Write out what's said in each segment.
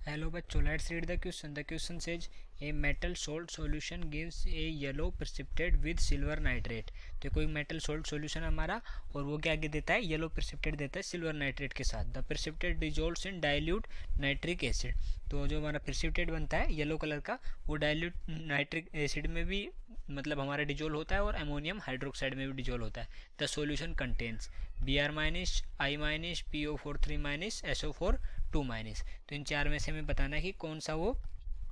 Hello बच्चों, let's read the question. The question says a metal salt solution gives a yellow precipitate with silver nitrate. तो कोई metal salt solution हमारा और वो क्या देता है, येलो प्रेसिपिटेट देता है सिल्वर नाइट्रेट के साथ. The precipitate dissolves in dilute nitric acid. तो जो हमारा प्रेसिपिटेट बनता है येलो कलर का वो डाइल्यूट नाइट्रिक एसिड में भी मतलब हमारा डिजोल्व होता है और अमोनियम हाइड्रोक्साइड में भी डिजोल्व होता है. The solution contains Br minus, I minus, PO4 3 minus, SO4 2 minus. तो इन चार में से हमें बताना है कि कौन सा वो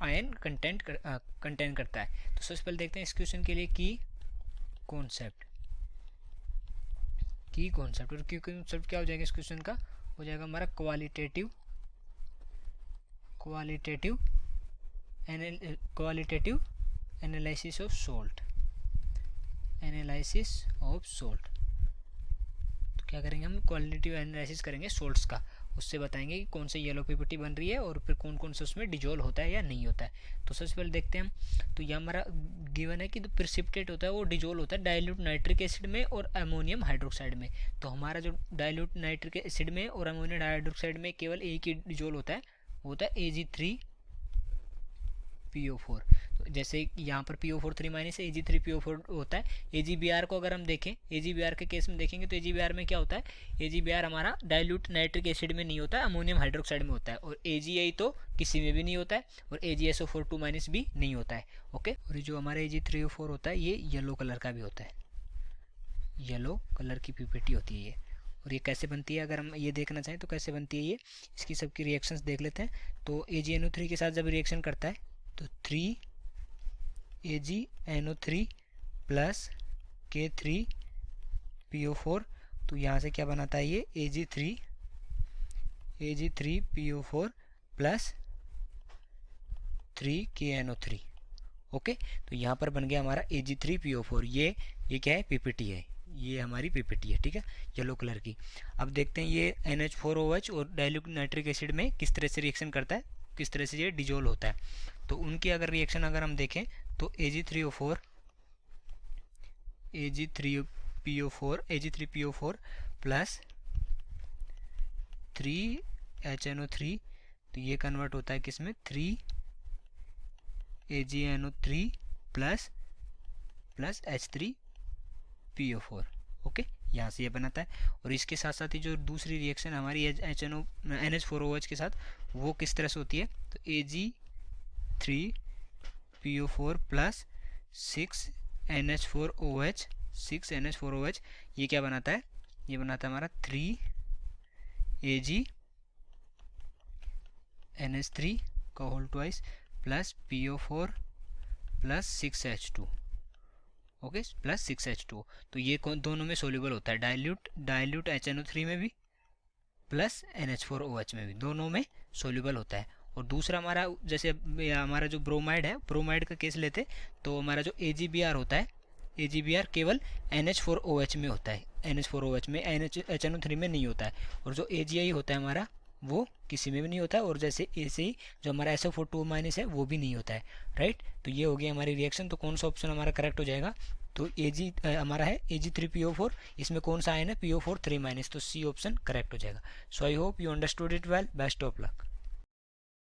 आयन कंटेन करता है. तो सबसे पहले देखते हैं इस क्वेश्चन के लिए की कॉन्सेप्ट और की कॉन्सेप्ट क्या हो जाएगा इस क्वेश्चन का, हो जाएगा हमारा क्वालिटेटिव एनालिसिस ऑफ सोल्ट. तो क्या करेंगे हम, क्वालिटेटिव एनालिसिस करेंगे सोल्ट्स का. उससे बताएंगे कि कौन से येलो पीपीटी बन रही है और फिर कौन कौन से उसमें डिजोल्व होता है या नहीं होता है. तो सबसे पहले देखते हैं हम. तो ये हमारा गिवन है कि जो प्रेसिपिटेट होता है वो डिजोल्व होता है डाइल्यूट नाइट्रिक एसिड में और अमोनियम हाइड्रोक्साइड में. तो हमारा जो डाइल्यूट नाइट्रिक एसिड में और अमोनियम हाइड्रोक्साइड में केवल एक ही डिजोल्व होता है, वो होता है Ag3PO4. तो जैसे यहाँ पर PO4 3 माइनस है, Ag3PO4 होता है. AgBr को अगर हम देखें, AgBr के केस में देखेंगे तो AgBr में क्या होता है, AgBr हमारा डाइल्यूट नाइट्रिक एसिड में नहीं होता है, अमोनियम हाइड्रोक्साइड में होता है. और AgI तो किसी में भी नहीं होता है और AgSO4 2 माइनस भी नहीं होता है. ओके. और जो हमारा Ag3O4 होता है ये येलो कलर का भी होता है, येलो कलर की पीपीटी होती है ये. और ये कैसे बनती है, अगर हम ये देखना चाहें तो कैसे बनती है ये, इसकी सबकी रिएक्शंस देख लेते हैं. तो AgNO3 के साथ जब रिएक्शन करता है तो 3AgNO3 प्लस K3PO4. तो यहाँ से क्या बनाता है ये Ag3PO4 प्लस 3KNO3. ओके. तो यहाँ पर बन गया हमारा Ag3PO4. ये क्या है, पीपीटी है, ये हमारी पीपीटी है. ठीक है, येलो कलर की. अब देखते हैं ये NH4OH और डाइल्यूट नाइट्रिक एसिड में किस तरह से रिएक्शन करता है, किस तरह से ये डिजोल्व होता है. तो उनकी अगर रिएक्शन अगर हम देखें तो Ag3PO4 प्लस 3HNO3. तो ये कन्वर्ट होता है किसमें, 3AgNO3 प्लस H3PO4. ओके. यहाँ से ये बनाता है. और इसके साथ साथ ही जो दूसरी रिएक्शन हमारी NH4OH के साथ वो किस तरह से होती है, तो Ag3PO4 प्लस 6NH4OH. ये क्या बनाता है, ये बनाता है हमारा 3AgNH3 का whole twice plus PO4 plus 6H2. Okay, plus 6H2. तो ये दोनों में सोल्यूबल होता है, डाइल्यूट HNO3 में भी प्लस NH4OH में भी, दोनों में सोल्यूबल होता है. और दूसरा हमारा जैसे हमारा जो ब्रोमाइड है, ब्रोमाइड का केस लेते तो हमारा जो AgBr होता है, AgBr केवल NH4OH में होता है, NH4OH में, HNO3 में नहीं होता है. और जो AgI होता है हमारा वो किसी में भी नहीं होता है. और जैसे ऐसे ही जो हमारा SO4 2 माइनस है वो भी नहीं होता है. राइट. तो ये हो गया हमारी रिएक्शन. तो कौन सा ऑप्शन हमारा करेक्ट हो जाएगा, तो हमारा है Ag3PO4. इसमें कौन सा आयन है, PO4 3 माइनस. तो C ऑप्शन करेक्ट हो जाएगा. So I hope you understood it well. Best of luck.